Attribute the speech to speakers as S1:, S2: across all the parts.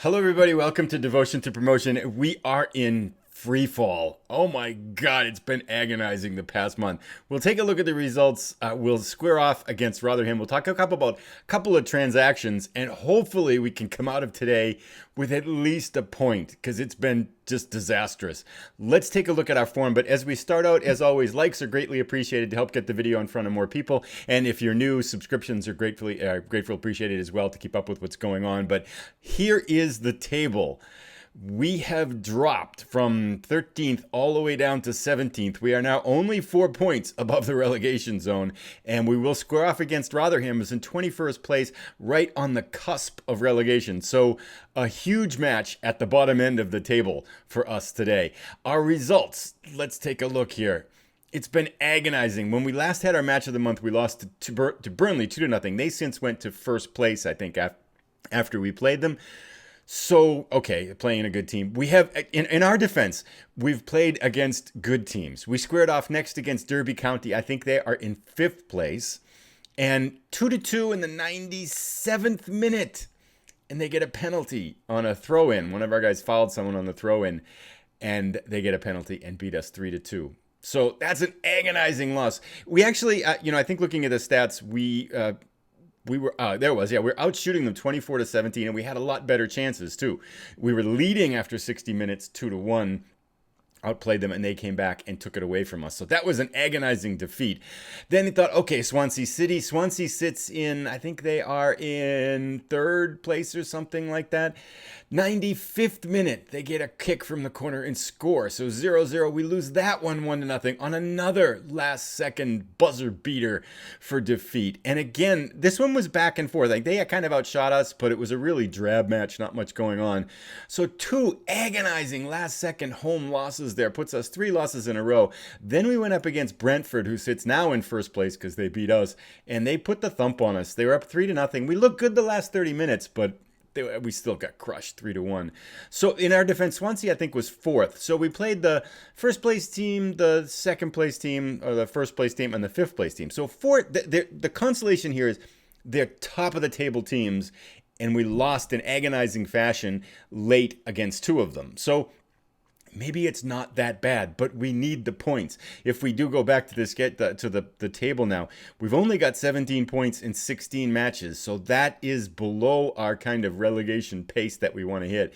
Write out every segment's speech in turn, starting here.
S1: Hello, everybody. Welcome to Devotion to Promotion. We are in free fall. Oh my God, it's been agonizing the past month. We'll take a look at the results. We'll square off against Rotherham. We'll talk about a couple of transactions, and hopefully we can come out of today with at least a point because it's been just disastrous. Let's take a look at our form. But as we start out, as always, likes are greatly appreciated to help get the video in front of more people. And if you're new, subscriptions are gratefully appreciated as well to keep up with what's going on. But here is the table. We have dropped from 13th all the way down to 17th. We are now only 4 points above the relegation zone, and we will square off against Rotherham, who's in 21st place, right on the cusp of relegation. So a huge match at the bottom end of the table for us today. Our results, let's take a look here. It's been agonizing. When we last had our match of the month, we lost to Burnley 2-0. They since went to first place, I think, after we played them. So, okay, playing a good team. We have, in our defense, we've played against good teams. We squared off next against Derby County. I think they are in 5th place. And 2-2 in the 97th minute. And they get a penalty on a throw-in. One of our guys fouled someone on the throw-in. And they get a penalty and beat us 3-2. So that's an agonizing loss. We actually, I think looking at the stats, we're out shooting them 24-17, and we had a lot better chances too. We were leading after 60 minutes, 2-1, outplayed them, and they came back and took it away from us. So that was an agonizing defeat. Then they thought, okay, Swansea City. Swansea sits in, I think they are in 3rd place or something like that. 95th minute, they get a kick from the corner and score. So 0-0, we lose that one 1-0 on another last-second buzzer beater for defeat. And again, this one was back and forth. Like, they kind of outshot us, but it was a really drab match, not much going on. So 2 agonizing last-second home losses there, puts us 3 losses in a row. Then we went up against Brentford, who sits now in 1st place because they beat us, and they put the thump on us. They were up 3-0. We looked good the last 30 minutes, but we still got crushed 3-1. So in our defense, Swansea, I think, was 4th. So we played the 1st place team, the 2nd place team, or the 1st place team, and the 5th place team. So the consolation here is they're top of the table teams, and we lost in agonizing fashion late against 2 of them. So maybe it's not that bad, but we need the points. If we do go back to the table now, we've only got 17 points in 16 matches, so that is below our kind of relegation pace that we want to hit.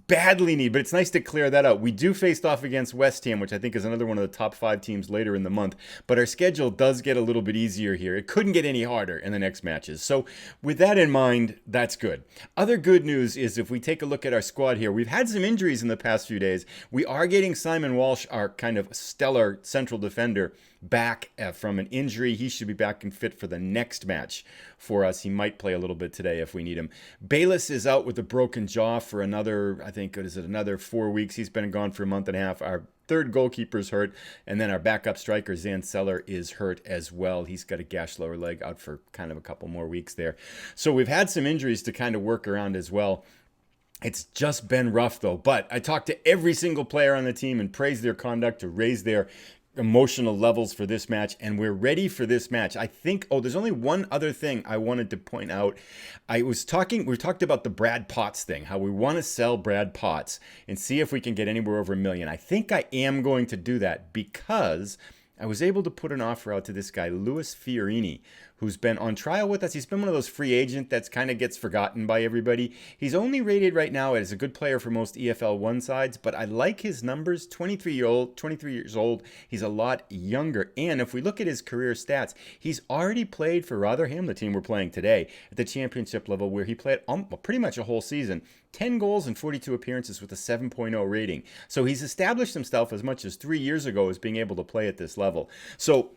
S1: Badly need, but it's nice to clear that out. We do face off against West Ham, which I think is another one of the top 5 teams later in the month, but our schedule does get a little bit easier here. It couldn't get any harder in the next matches. So with that in mind, that's good. Other good news is if we take a look at our squad here, we've had some injuries in the past few days. We are getting Simon Walsh, our kind of stellar central defender, back from an injury. He should be back and fit for the next match for us. He might play a little bit today if we need him. Bayless is out with a broken jaw for another, another 4 weeks. He's been gone for a month and a half. Our 3rd goalkeeper's hurt, and then our backup striker, Zan Seller, is hurt as well. He's got a gashed lower leg, out for kind of a couple more weeks there. So we've had some injuries to kind of work around as well. It's just been rough, though. But I talked to every single player on the team and praised their conduct to raise their emotional levels for this match, and we're ready for this match. I think, there's only one other thing I wanted to point out. We talked about the Brad Potts thing, how we want to sell Brad Potts and see if we can get anywhere over $1 million. I think I am going to do that because I was able to put an offer out to this guy, Louis Fiorini, who's been on trial with us. He's been one of those free agent that's kind of gets forgotten by everybody. He's only rated right now as a good player for most EFL 1 sides, but I like his numbers. 23 years old. He's a lot younger. And if we look at his career stats, he's already played for Rotherham, the team we're playing today, at the championship level, where he played pretty much a whole season. 10 goals and 42 appearances with a 7.0 rating. So he's established himself as much as 3 years ago as being able to play at this level. So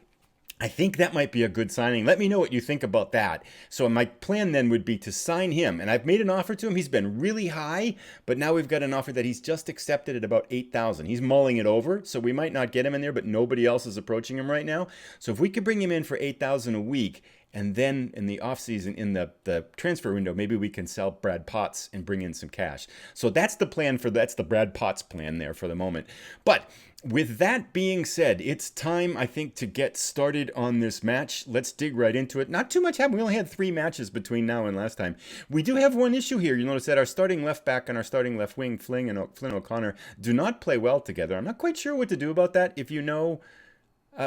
S1: I think that might be a good signing. Let me know what you think about that. So my plan then would be to sign him. And I've made an offer to him. He's been really high, but now we've got an offer that he's just accepted at about $8,000. He's mulling it over, so we might not get him in there, but nobody else is approaching him right now. So if we could bring him in for $8,000 a week And then in the offseason, in the transfer window, maybe we can sell Brad Potts and bring in some cash. So that's the plan that's the Brad Potts plan there for the moment. But with that being said, it's time, I think, to get started on this match. Let's dig right into it. Not too much happened. We only had 3 matches between now and last time. We do have one issue here. You notice that our starting left back and our starting left wing, Flynn O'Connor, do not play well together. I'm not quite sure what to do about that. If you know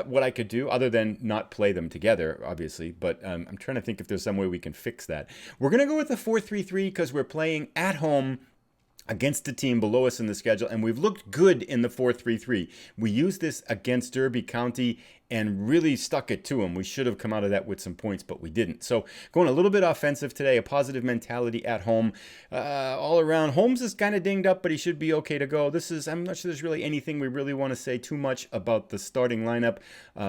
S1: what I could do, other than not play them together, obviously. But I'm trying to think if there's some way we can fix that. We're going to go with the 4-3-3 because we're playing at home against a team below us in the schedule, and we've looked good in the 4-3-3. We used this against Derby County and really stuck it to them. We should have come out of that with some points, but we didn't. So going a little bit offensive today, a positive mentality at home. All around, Holmes is kind of dinged up, but he should be okay to go. I'm not sure there's really anything we really want to say too much about the starting lineup.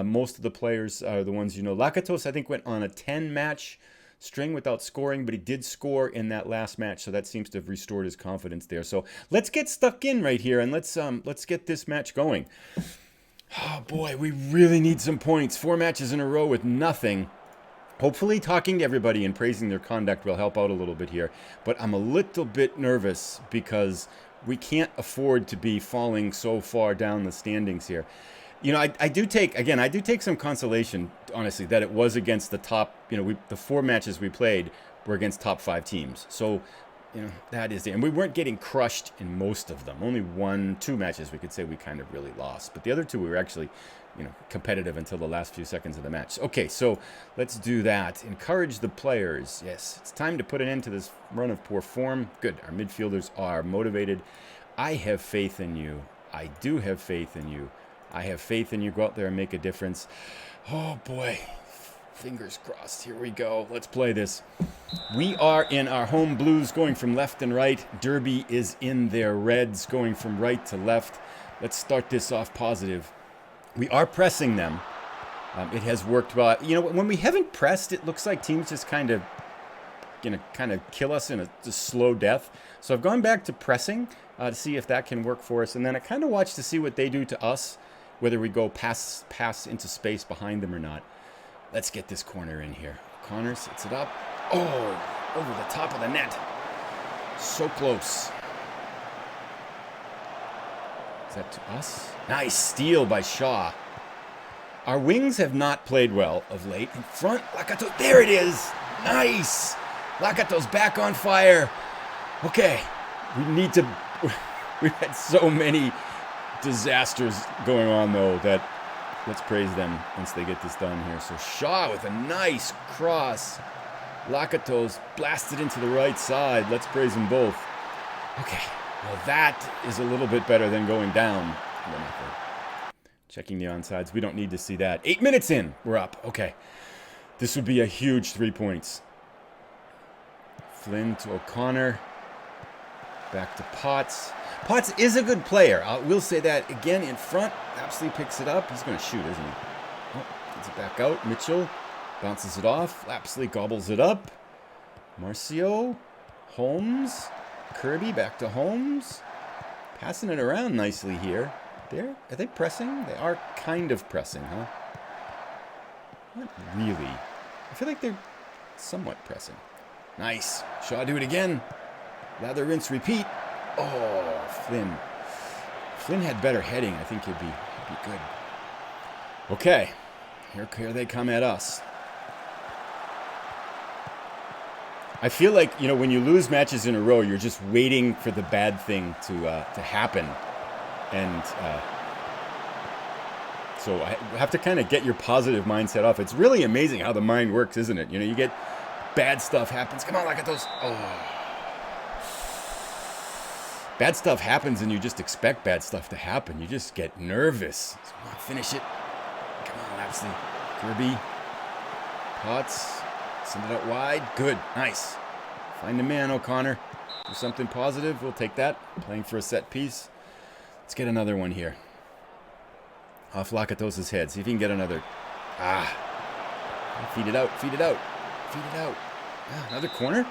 S1: Most of the players are the ones you know. Lakatos, I think, went on a 10-match string without scoring, but he did score in that last match, so that seems to have restored his confidence there. So let's get stuck in right here, and let's get this match going. Oh boy, we really need some points. 4 matches in a row with nothing. Hopefully talking to everybody and praising their conduct will help out a little bit here, but I'm a little bit nervous because we can't afford to be falling so far down the standings here. You know, I do take some consolation, honestly, that it was against the top, the 4 matches we played were against top 5 teams. So, that is it. And we weren't getting crushed in most of them. Only 1-2 matches we could say we kind of really lost. But the other 2 we were actually, competitive until the last few seconds of the match. Okay, so let's do that. Encourage the players. Yes, it's time to put an end to this run of poor form. Good. Our midfielders are motivated. I have faith in you. I do have faith in you. I have faith in you. Go out there and make a difference. Oh, boy. Fingers crossed. Here we go. Let's play this. We are in our home blues going from left and right. Derby is in their reds going from right to left. Let's start this off positive. We are pressing them. It has worked well. When we haven't pressed, it looks like teams just kind of kill us in a slow death. So I've gone back to pressing to see if that can work for us. And then I kind of watch to see what they do to us, whether we go pass into space behind them or not. Let's get this corner in here. Connor sets it up. Oh, over the top of the net. So close. Is that to us? Nice steal by Shaw. Our wings have not played well of late. In front, Lakatos. There it is. Nice. Lakato's back on fire. Okay. We've had so many disasters going on, though, that let's praise them once they get this done here. So Shaw with a nice cross. Lakatos blasted into the right side. Let's praise them both. Okay, well that is a little bit better than going down. Checking the onsides. We don't need to see that. 8 minutes in. We're up. Okay. This would be a huge 3 points. Flynn to O'Connor. Back to Potts. Potts is a good player. I will say that again in front. Lapsley picks it up. He's going to shoot, isn't he? Oh, gets it back out. Mitchell bounces it off. Lapsley gobbles it up. Marcio. Holmes. Kirby back to Holmes. Passing it around nicely here. Are they pressing? They are kind of pressing, huh? Not really. I feel like they're somewhat pressing. Nice. Shaw do it again. Lather, rinse, repeat. Oh, Flynn. Flynn had better heading. I think he'd be good. Okay. Here they come at us. I feel like, when you lose matches in a row, you're just waiting for the bad thing to happen. And so I have to kind of get your positive mindset off. It's really amazing how the mind works, isn't it? You get bad stuff happens. Come on, look at those. Oh. Bad stuff happens and you just expect bad stuff to happen. You just get nervous. So come on, finish it. Come on, Lapsley. Kirby. Potts. Send it out wide. Good. Nice. Find a man, O'Connor. Do something positive. We'll take that. Playing for a set piece. Let's get another one here. Off Lakatos' head. See if he can get another. Feed it out. Feed it out. Feed it out. Another corner.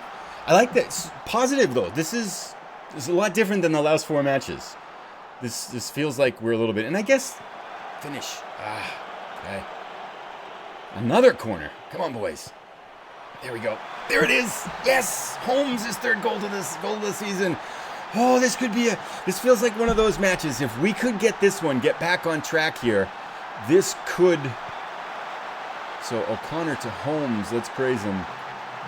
S1: I like that. It's positive, though. This is a lot different than the last 4 matches. This feels like we're a little bit. And I guess finish. Okay. Another corner. Come on, boys. There we go. There it is. Yes. Holmes' his third goal of the season. Oh, this feels like one of those matches. If we could get this one, get back on track here, this could. So O'Connor to Holmes. Let's praise him.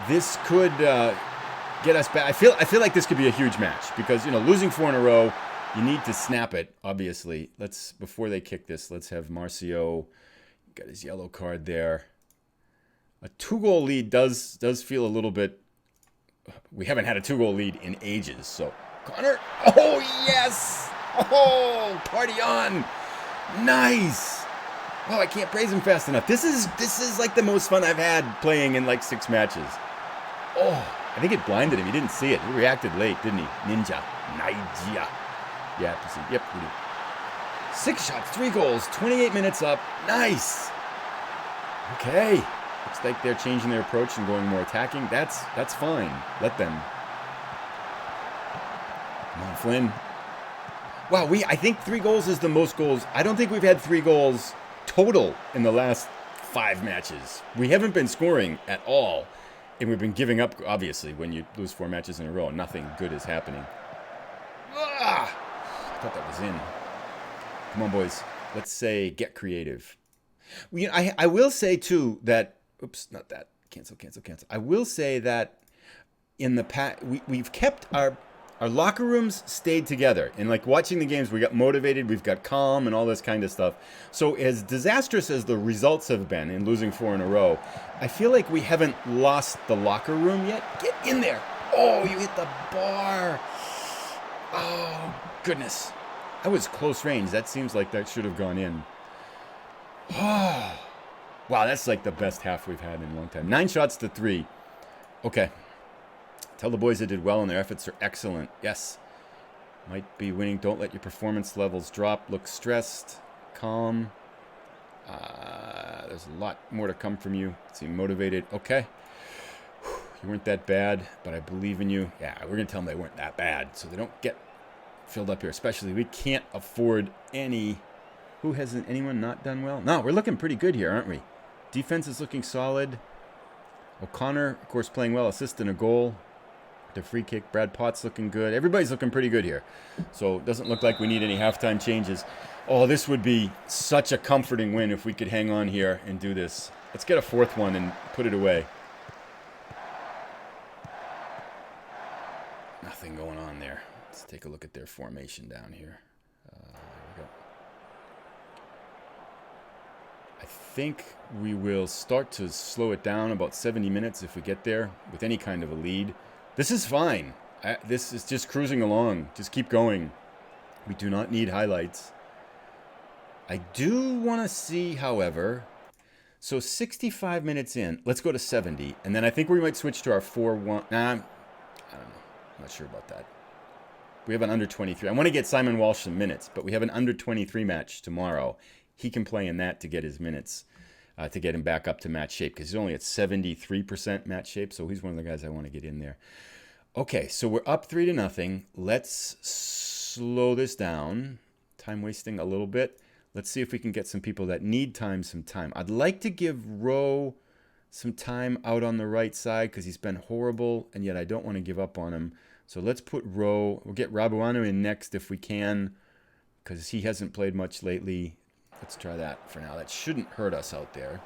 S1: This could get us back. I feel like this could be a huge match because, losing 4 in a row, you need to snap it, obviously. Before they kick this, let's have Marcio got his yellow card there. A 2-goal lead does feel a little bit. We haven't had a 2-goal lead in ages. So Connor, oh yes, oh party on, nice. Oh, I can't praise him fast enough. This is like the most fun I've had playing in like 6 matches. Oh, I think it blinded him. He didn't see it. He reacted late, didn't he? Ninja. Yeah, yep. 6 shots, 3 goals, 28 minutes up. Nice. Okay. Looks like they're changing their approach and going more attacking. That's fine. Let them. Come on, Flynn. Wow, I think 3 goals is the most goals. I don't think we've had 3 goals total in the last 5 matches. We haven't been scoring at all. And we've been giving up, obviously, when you lose 4 matches in a row. Nothing good is happening. I thought that was in. Come on, boys. Let's say get creative. I will say, too, that... Oops, not that. Cancel. I will say that in the past, we've kept our locker rooms stayed together. And like watching the games, we got motivated, we've got calm and all this kind of stuff. So as disastrous as the results have been in losing 4 in a row, I feel like we haven't lost the locker room yet. Get in there. Oh, you hit the bar. Oh, goodness. That was close range. That seems like that should have gone in. Oh. Wow, that's like the best half we've had in a long time. 9 shots to 3. Okay. Tell the boys they did well and their efforts are excellent. Yes. Might be winning. Don't let your performance levels drop. Look stressed. Calm. There's a lot more to come from you. Seem motivated. Okay. You weren't that bad, but I believe in you. Yeah, we're going to tell them they weren't that bad so they don't get filled up here. Especially, we can't afford any... Who hasn't... Anyone not done well? No, we're looking pretty good here, aren't we? Defense is looking solid. O'Connor, of course, playing well. Assist and a goal. The free kick. Brad Potts looking good. Everybody's looking pretty good here. So it doesn't look like we need any halftime changes. Oh, this would be such a comforting win if we could hang on here and do this. Let's get a 4th one and put it away. Nothing going on there. Let's take a look at their formation down here. There we go. I think we will start to slow it down about 70 minutes if we get there with any kind of a lead. This is fine. This is just cruising along. Just keep going. We do not need highlights. I do want to see, however, so 65 minutes in. Let's go to 70. And then I think we might switch to our 4-1. Nah, I don't know. I'm not sure about that. We have an under 23. I want to get Simon Walsh some minutes, but we have an under 23 match tomorrow. He can play in that to get his minutes, to get him back up to match shape, because he's only at 73% match shape, so he's one of the guys I want to get in there. Okay, so we're up 3-0. Let's slow this down. Time wasting a little bit. Let's see if we can get some people that need some time. I'd like to give Rowe some time out on the right side because he's been horrible, and yet I don't want to give up on him. So let's put Rowe. We'll get Rabuano in next if we can because he hasn't played much lately. Let's try that for now. That shouldn't hurt us out there.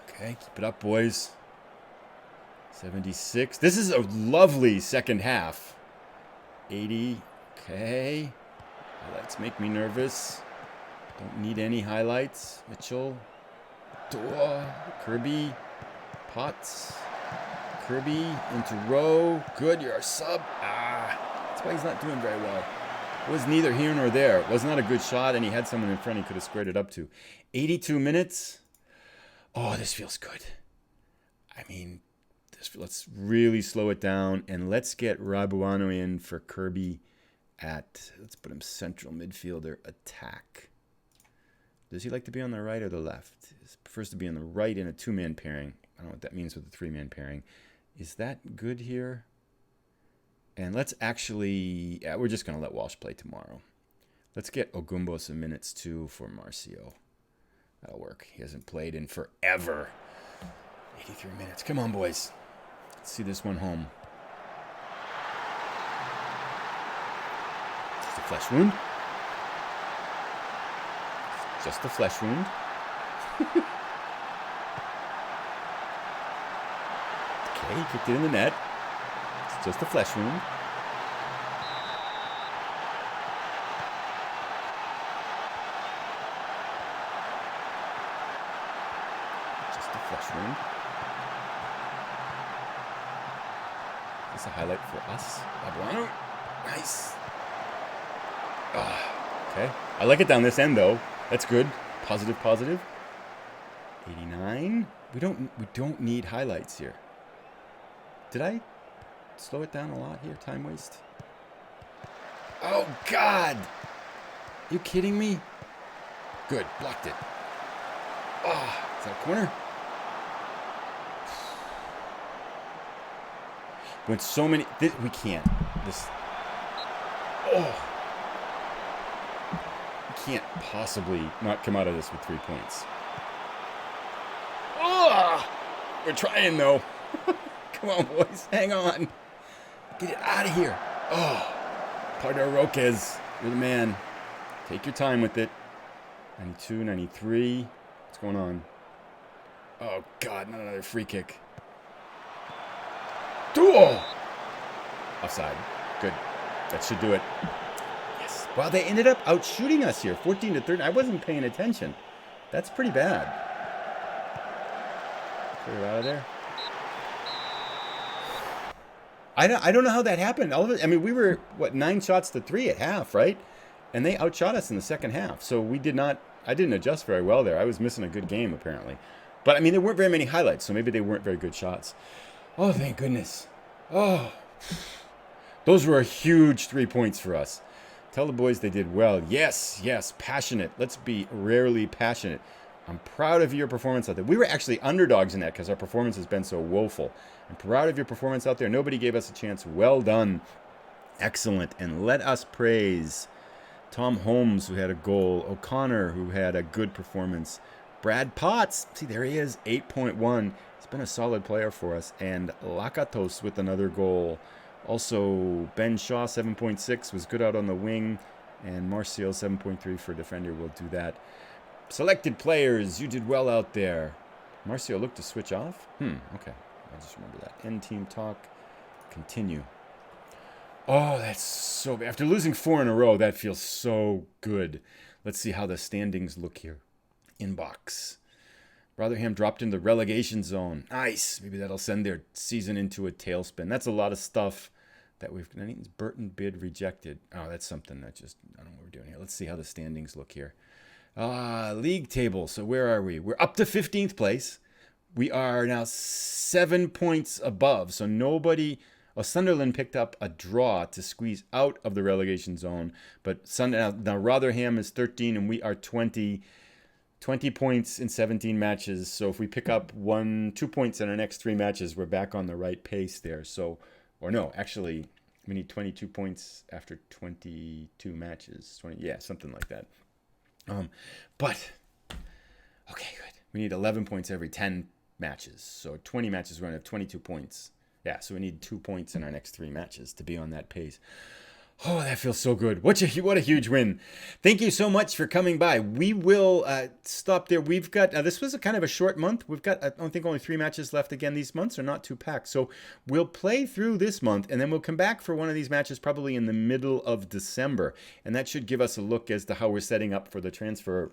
S1: Okay, keep it up, boys. 76. This is a lovely second half. 80. Okay. Highlights make me nervous. Don't need any highlights. Mitchell. Kirby. Potts. Kirby into Rowe. Good, you're a sub. That's why he's not doing very well. It was neither here nor there. It was not a good shot, and he had someone in front he could have squared it up to. 82 minutes. Oh, this feels good. I mean, let's really slow it down, and let's get Rabuano in for Kirby at, let's put him central midfielder attack. Does he like to be on the right or the left? He prefers to be on the right in a 2-man pairing. I don't know what that means with a 3-man pairing. Is that good here? And let's actually, we're just going to let Walsh play tomorrow. Let's get Ogumbo some minutes too for Marcio. That'll work. He hasn't played in forever. 83 minutes. Come on, boys. Let's see this one home. Just a flesh wound. Just a flesh wound. Okay, he kicked it in the net. It's just a flesh wound. Just a flesh wound. Is this a highlight for us? Abuano. Nice. Okay. I like it down this end, though. That's good. Positive, positive. 89. We don't need highlights here. Did I slow it down a lot here? Time waste. Oh, God. You kidding me? Good. Blocked it. Oh, is that a corner? Went so many. We can't. This. Oh. We can't possibly not come out of this with 3 points. Oh. We're trying, though. Come on, boys. Hang on. Get it out of here. Oh. Aaargh, you're the man. Take your time with it. 92, 93. What's going on? Oh, God. Not another free kick. Duel! Offside. Good. That should do it. Yes. Well, they ended up out-shooting us here. 14-13. I wasn't paying attention. That's pretty bad. Clear it out of there. I don't know how that happened. All of it. I mean, we were, 9 shots to 3 at half, right? And they outshot us in the second half. So we did not... I didn't adjust very well there. I was missing a good game, apparently. But, I mean, there weren't very many highlights, so maybe they weren't very good shots. Oh, thank goodness. Oh. Those were huge 3 points for us. Tell the boys they did well. Yes, yes, passionate. Let's be rarely passionate. I'm proud of your performance out there. We were actually underdogs in that because our performance has been so woeful. I'm proud of your performance out there. Nobody gave us a chance. Well done. Excellent. And let us praise Tom Holmes, who had a goal. O'Connor, who had a good performance. Brad Potts. See, there he is. 8.1. He's been a solid player for us. And Lakatos with another goal. Also, Ben Shaw, 7.6, was good out on the wing. And Martial, 7.3 for defender. We'll do that. Selected players. You did well out there. Martial looked to switch off. Okay. I'll just remember that. End team talk. Continue. Oh, that's so bad. After losing 4 in a row, that feels so good. Let's see how the standings look here. Inbox. Rotherham dropped into the relegation zone. Nice. Maybe that'll send their season into a tailspin. That's a lot of stuff that we've... Nuneaton's Burton bid rejected. Oh, that's something that just... I don't know what we're doing here. Let's see how the standings look here. League table. So where are we? We're up to 15th place. We are now 7 points above. So nobody... Well, Sunderland picked up a draw to squeeze out of the relegation zone. But now Rotherham is 13 and we are 20. 20 points in 17 matches. So if we pick up 2 points in our next 3 matches, we're back on the right pace there. So, or no, actually, we need 22 points after 22 matches. 20, yeah, something like that. But, okay, good. We need 11 points every 10 matches. So 20 matches, we're going to have 22 points. Yeah, so we need 2 points in our next 3 matches to be on that pace. Oh, that feels so good. What a huge win. Thank you so much for coming by. We will stop there. We've got, this was a kind of a short month. We've got, I don't think only 3 matches left again. These months are not too packed. So we'll play through this month and then we'll come back for one of these matches probably in the middle of December. And that should give us a look as to how we're setting up for the transfer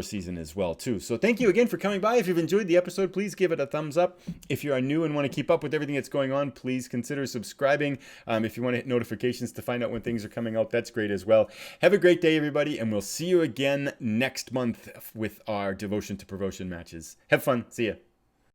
S1: season as well too. So thank you again for coming by. If you've enjoyed the episode, please give it a thumbs up. If you are new and want to keep up with everything that's going on, please consider subscribing. If you want to hit notifications to find out when things are coming out, that's great as well. Have a great day, everybody, and we'll see you again next month with our Devotion to Promotion matches. Have fun. See ya.